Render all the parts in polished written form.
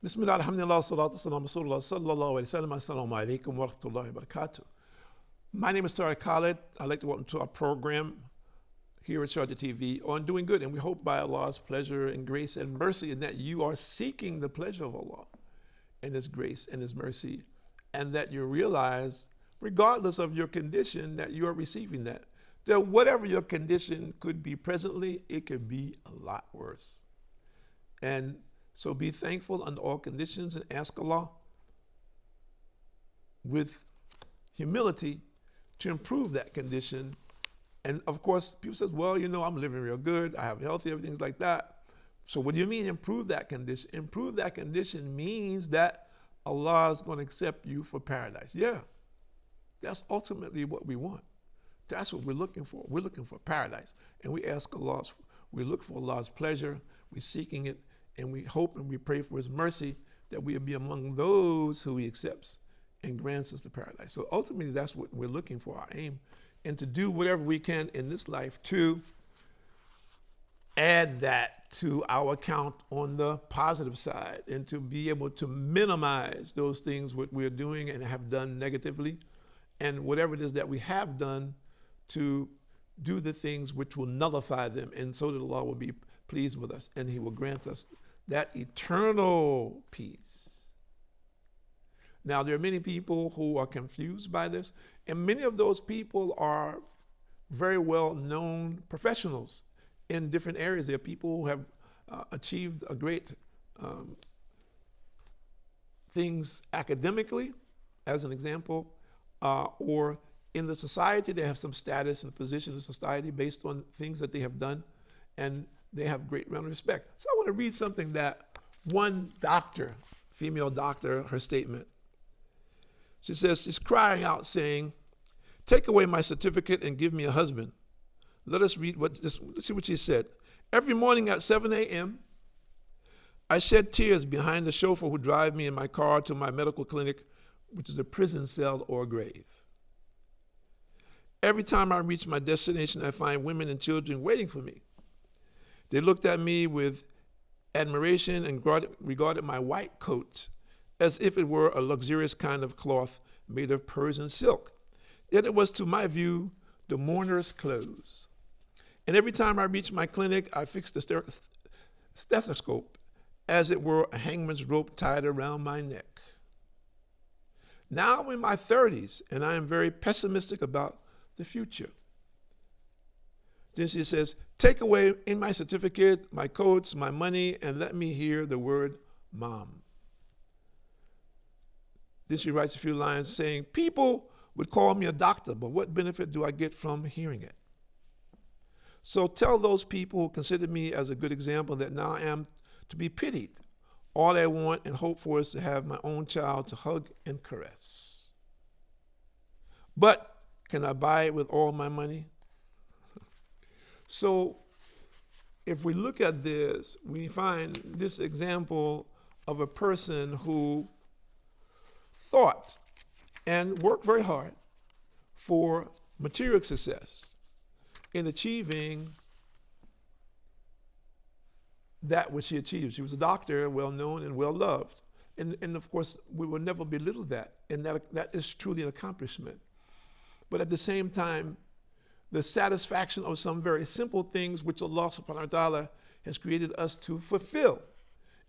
Bismillah, alhamdulillah, salatu salam, rasulullah, sallallahu alayhi wa sallam, assalamu alaikum wa rahmatullahi wa barakatuh. My name is Tariq Khalid. I'd like to welcome to our program here at Sharjah TV on Doing Good. And we hope by Allah's pleasure and grace and mercy and that you are seeking the pleasure of Allah and His grace and His mercy, and that you realize, regardless of your condition, that you are receiving that. That whatever your condition could be presently, it could be a lot worse. And so be thankful under all conditions and ask Allah with humility to improve that condition. And of course, people say, well, I'm living real good. I have healthy, everything's like that. So what do you mean improve that condition? Improve that condition means that Allah is going to accept you for paradise. Yeah, that's ultimately what we want. That's what we're looking for. We're looking for paradise. And we ask Allah, we look for Allah's pleasure. We're seeking it. And we hope and we pray for His mercy that we'll be among those who He accepts and grants us the paradise. So ultimately, that's what we're looking for, our aim, and to do whatever we can in this life to add that to our account on the positive side, and to be able to minimize those things what we're doing and have done negatively, and whatever it is that we have done, to do the things which will nullify them, and so that Allah will be pleased with us and He will grant us that eternal peace. Now, there are many people who are confused by this, and many of those people are very well-known professionals in different areas. There are people who have achieved a great things academically, as an example, or in the society. They have some status and position in society based on things that they have done, and they have great amount of respect. So I want to read something that one doctor, female doctor, her statement. She says, she's crying out saying, "Take away my certificate and give me a husband." Let us read let's see what she said. "Every morning at 7 a.m., I shed tears behind the chauffeur who drives me in my car to my medical clinic, which is a prison cell or a grave. Every time I reach my destination, I find women and children waiting for me. They looked at me with admiration and regarded my white coat as if it were a luxurious kind of cloth made of Persian silk. Yet it was, to my view, the mourner's clothes. And every time I reached my clinic, I fixed the stethoscope as it were a hangman's rope tied around my neck. Now I'm in my 30s, and I am very pessimistic about the future." Then she says, "Take away in my certificate, my coats, my money, and let me hear the word mom." Then she writes a few lines saying, "People would call me a doctor, but what benefit do I get from hearing it? So tell those people who consider me as a good example that now I am to be pitied. All I want and hope for is to have my own child to hug and caress. But can I buy it with all my money?" So if we look at this, we find this example of a person who thought and worked very hard for material success in achieving that which she achieved. She was a doctor, well-known and well-loved. And of course, we will never belittle that. And that is truly an accomplishment. But at the same time, the satisfaction of some very simple things which Allah subhanahu wa ta'ala has created us to fulfill.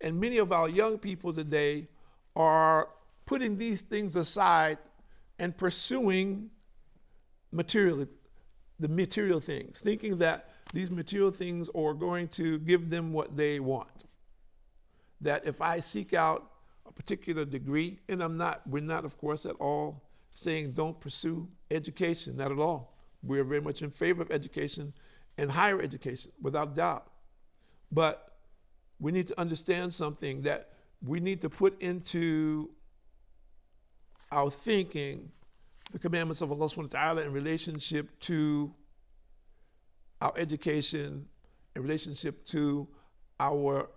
And many of our young people today are putting these things aside and pursuing the material things, thinking that these material things are going to give them what they want. That if I seek out a particular degree, and we're not of course at all saying don't pursue education, not at all. We're very much in favor of education and higher education, without doubt. But we need to understand something, that we need to put into our thinking the commandments of Allah subhanahu wa ta'ala in relationship to our education, in relationship to our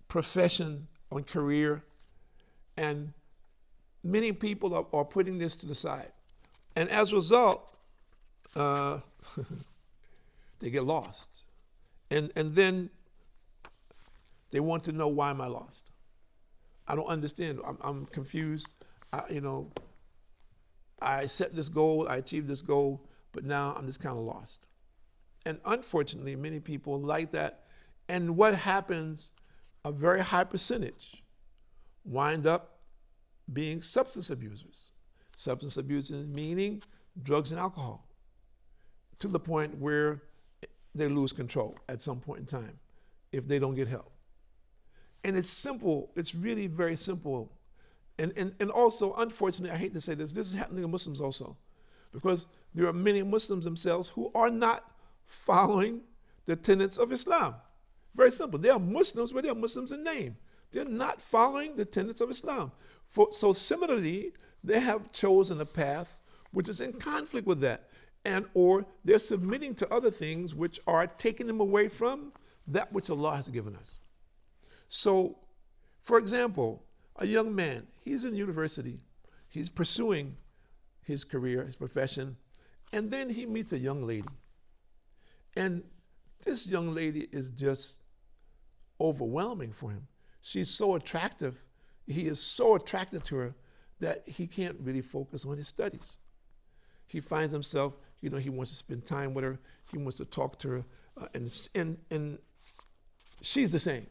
profession and career. And many people are putting this to the side. And as a result, they get lost. And then They want to know, why am I lost? I don't understand. I'm confused. I set this goal, I achieved this goal, but now I'm just kind of lost. And unfortunately, many people like that. And what happens, a very high percentage wind up being substance abusers. Substance abusers meaning drugs and alcohol, to the point where they lose control at some point in time if they don't get help. And it's simple. It's really very simple. And also, unfortunately, I hate to say this is happening to Muslims also, because there are many Muslims themselves who are not following the tenets of Islam. Very simple. They are Muslims, but they are Muslims in name. They're not following the tenets of Islam. So similarly, they have chosen a path which is in conflict with that, and or they're submitting to other things which are taking them away from that which Allah has given us. So, for example, a young man, he's in university, he's pursuing his career, his profession, and then he meets a young lady. And this young lady is just overwhelming for him. She's so attractive. He is so attracted to her that he can't really focus on his studies. He finds himself, he wants to spend time with her. He wants to talk to her. And she's the same.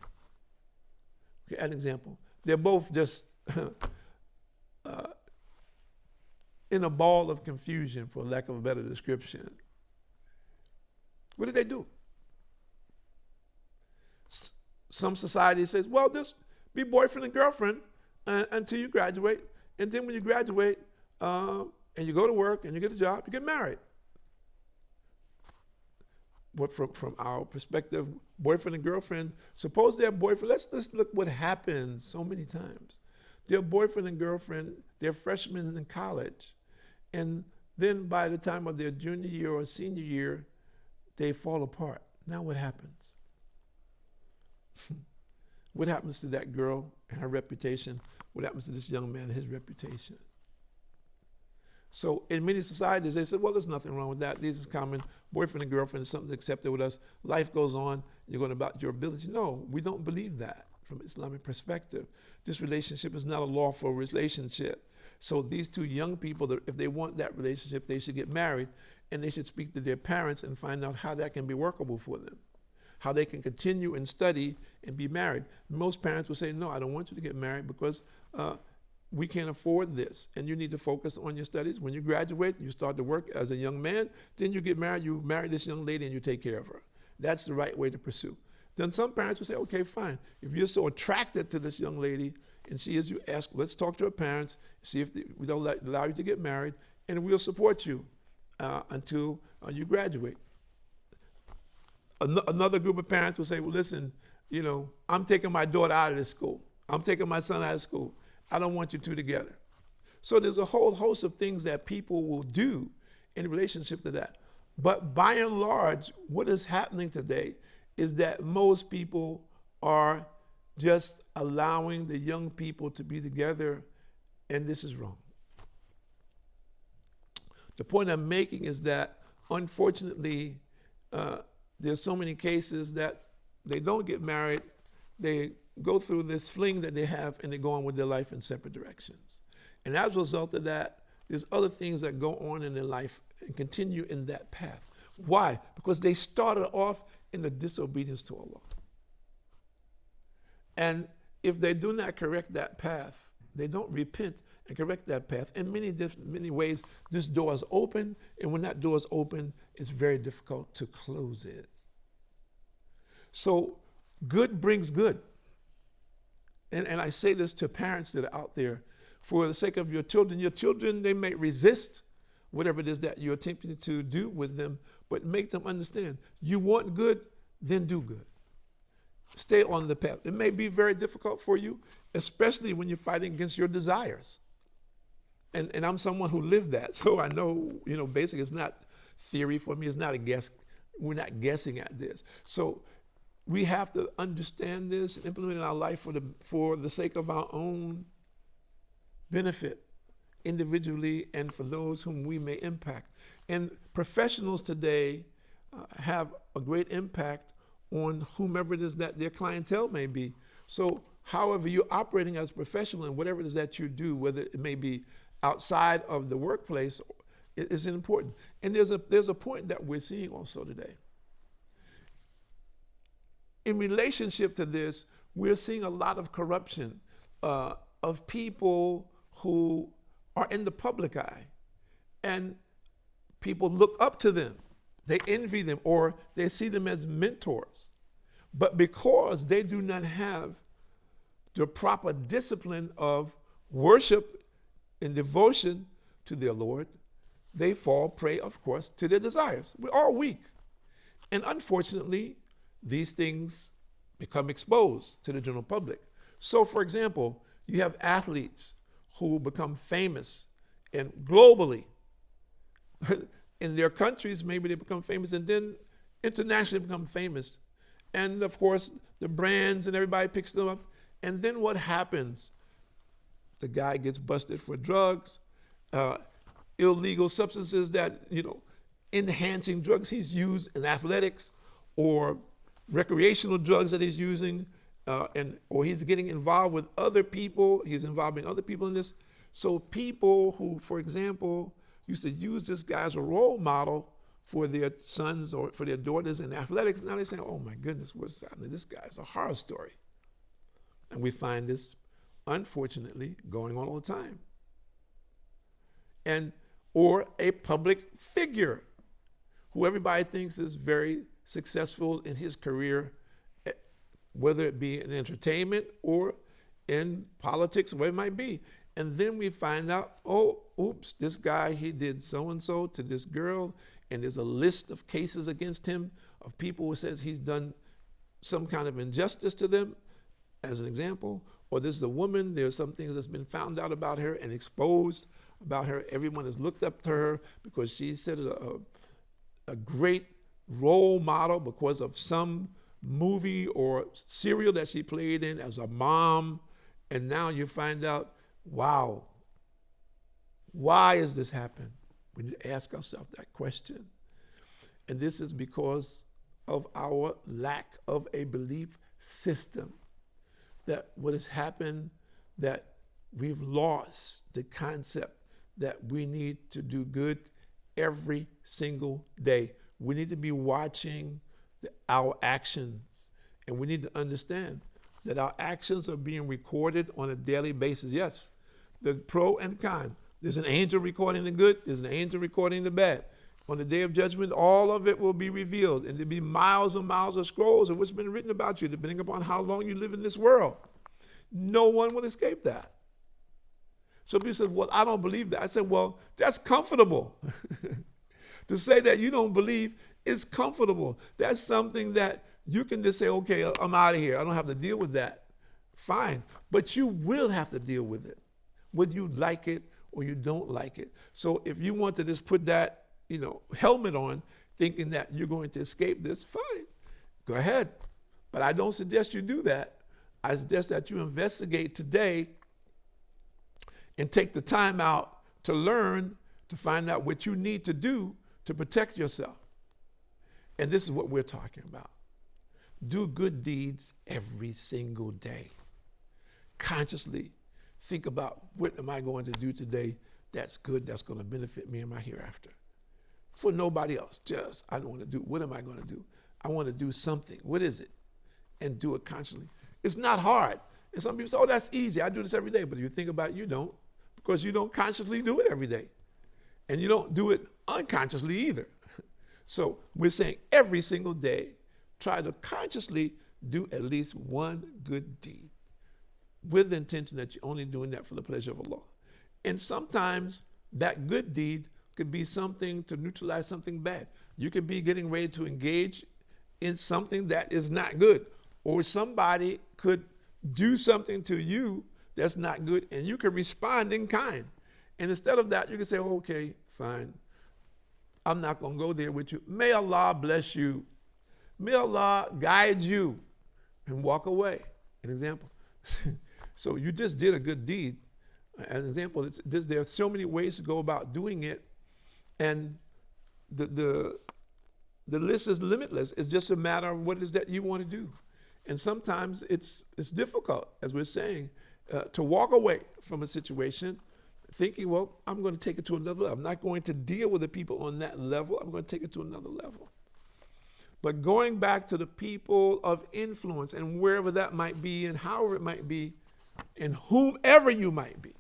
Okay, an example. They're both just in a ball of confusion, for lack of a better description. What did they do? Some society says, well, just be boyfriend and girlfriend until you graduate. And then when you graduate and you go to work and you get a job, you get married. But from our perspective, boyfriend and girlfriend, suppose they're boyfriend. Let's look what happens so many times. They're boyfriend and girlfriend, they're freshmen in college. And then by the time of their junior year or senior year, they fall apart. Now what happens? What happens to that girl and her reputation? What happens to this young man and his reputation? So in many societies, they say, well, there's nothing wrong with that. This is common. Boyfriend and girlfriend is something accepted with us. Life goes on. You're going about your ability. No, we don't believe that from Islamic perspective. This relationship is not a lawful relationship. So these two young people, if they want that relationship, they should get married, and they should speak to their parents and find out how that can be workable for them, how they can continue and study and be married. Most parents will say, no, I don't want you to get married because we can't afford this, and you need to focus on your studies. When you graduate, you start to work as a young man, then you get married, you marry this young lady and you take care of her. That's the right way to pursue. Then some parents will say, okay, fine. If you're so attracted to this young lady, and she is, you ask, let's talk to her parents, see if we don't allow you to get married, and we'll support you until you graduate. Another group of parents will say, well, listen, I'm taking my daughter out of this school. I'm taking my son out of school. I don't want you two together. So there's a whole host of things that people will do in relationship to that. But by and large, what is happening today is that most people are just allowing the young people to be together, and this is wrong. The point I'm making is that, unfortunately, there's so many cases that they don't get married, they go through this fling that they have, and they go on with their life in separate directions. And as a result of that, there's other things that go on in their life and continue in that path. Why? Because they started off in the disobedience to Allah. And if they do not correct that path, they don't repent and correct that path. In many ways, this door is open, and when that door is open, it's very difficult to close it. So good brings good. And I say this to parents that are out there, for the sake of your children, they may resist whatever it is that you're attempting to do with them, but make them understand, you want good, then do good. Stay on the path. It may be very difficult for you, especially when you're fighting against your desires. And I'm someone who lived that, so I know, basically it's not theory for me, it's not a guess. We're not guessing at this. So we have to understand this and implement it in our life for the sake of our own benefit, individually and for those whom we may impact. And professionals today have a great impact on whomever it is that their clientele may be. So however you're operating as a professional in whatever it is that you do, whether it may be outside of the workplace, is important. And there's a point that we're seeing also today. In relationship to this, we're seeing a lot of corruption of people who are in the public eye, and people look up to them. They envy them, or they see them as mentors. But because they do not have the proper discipline of worship and devotion to their Lord, they fall prey, of course, to their desires. We're all weak. And unfortunately, these things become exposed to the general public. So, for example, you have athletes who become famous and globally. In their countries, maybe they become famous, and then internationally become famous. And of course, the brands and everybody picks them up. And then what happens? The guy gets busted for drugs, illegal substances that, enhancing drugs he's used in athletics, or recreational drugs that he's using, or he's getting involved with other people. He's involving other people in this. So people who, for example, used to use this guy as a role model for their sons or for their daughters in athletics, now they're saying, oh my goodness, what's happening? This guy's a horror story. And we find this, unfortunately, going on all the time. Or a public figure who everybody thinks is very successful in his career, whether it be in entertainment or in politics, whatever it might be. And then we find out, oh, oops, this guy, he did so-and-so to this girl, and there's a list of cases against him of people who says he's done some kind of injustice to them, as an example. Or this is a woman, there's some things that's been found out about her and exposed about her. Everyone has looked up to her because she set a great role model because of some movie or serial that she played in as a mom. And now you find out, wow, why has this happened? We need to ask ourselves that question. And this is because of our lack of a belief system. That what has happened, that we've lost the concept that we need to do good every single day. We need to be watching our actions, and we need to understand that our actions are being recorded on a daily basis. Yes, the pro and con. There's an angel recording the good, there's an angel recording the bad. On the day of judgment, all of it will be revealed, and there'll be miles and miles of scrolls of what's been written about you, depending upon how long you live in this world. No one will escape that. So people said, well, I don't believe that. I said, well, that's comfortable. To say that you don't believe is comfortable. That's something that you can just say, okay, I'm out of here. I don't have to deal with that. Fine. But you will have to deal with it, whether you like it or you don't like it. So if you want to just put that, helmet on, thinking that you're going to escape this, fine. Go ahead. But I don't suggest you do that. I suggest that you investigate today and take the time out to learn, to find out what you need to do to protect yourself. And this is what we're talking about. Do good deeds every single day. Consciously think about, what am I going to do today that's good, that's going to benefit me in my hereafter? For nobody else, just, I don't want to do, what am I going to do? I want to do something. What is it? And do it consciously. It's not hard. And some people say, oh, that's easy. I do this every day. But if you think about it, you don't, because you don't consciously do it every day. And you don't do it unconsciously either. So we're saying every single day, try to consciously do at least one good deed with the intention that you're only doing that for the pleasure of Allah. And sometimes that good deed could be something to neutralize something bad. You could be getting ready to engage in something that is not good, or somebody could do something to you that's not good, and you can respond in kind. And instead of that, you can say, okay, fine. I'm not going to go there with you. May Allah bless you. May Allah guide you, and walk away. An example. So you just did a good deed. An example, there are so many ways to go about doing it. And the The list is limitless. It's just a matter of what it is that you want to do. And sometimes it's difficult, as we're saying, to walk away from a situation thinking, well, I'm going to take it to another level. I'm not going to deal with the people on that level. I'm going to take it to another level. But going back to the people of influence and wherever that might be and however it might be and whomever you might be,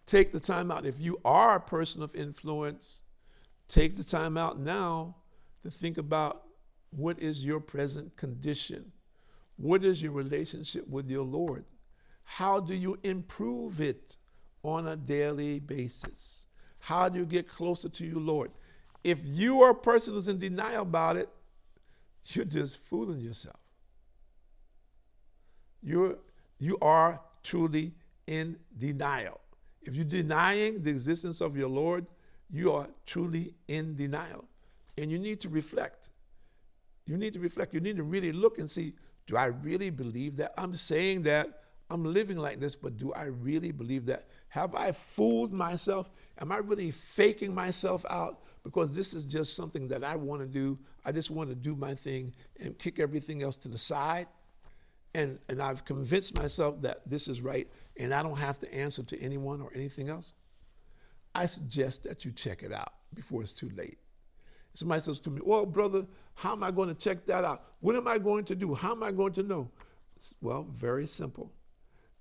take the time out. If you are a person of influence, take the time out now to think about what is your present condition? What is your relationship with your Lord? How do you improve it on a daily basis? How do you get closer to your Lord? If you are a person who's in denial about it, you're just fooling yourself. You are truly in denial. If you're denying the existence of your Lord, you are truly in denial. And you need to reflect. You need to reflect. You need to really look and see, do I really believe that? I'm saying that, I'm living like this, but do I really believe that? Have I fooled myself? Am I really faking myself out? Because this is just something that I want to do. I just want to do my thing and kick everything else to the side. And I've convinced myself that this is right and I don't have to answer to anyone or anything else. I suggest that you check it out before it's too late. Somebody says to me, well, brother, how am I going to check that out? What am I going to do? How am I going to know? Well, very simple.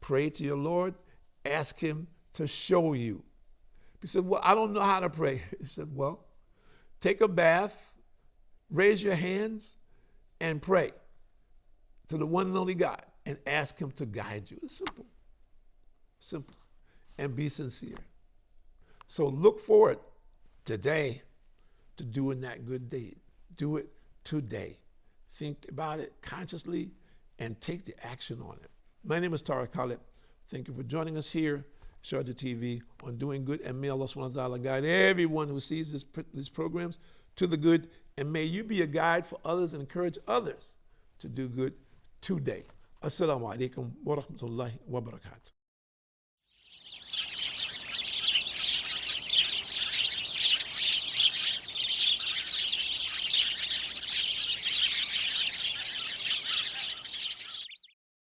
Pray to your Lord. Ask him to show you. He said, well, I don't know how to pray. He said, well, take a bath, raise your hands, and pray to the one and only God and ask him to guide you. It's simple. Simple. And be sincere. So look forward today to doing that good deed. Do it today. Think about it consciously and take the action on it. My name is Tariq Khalid. Thank you for joining us here, Sharjah TV, on Doing Good, and may Allah subhanahu wa ta'ala guide everyone who sees these programs to the good, and may you be a guide for others and encourage others to do good today. Assalamu alaikum wa rahmatullahi wa barakatuh.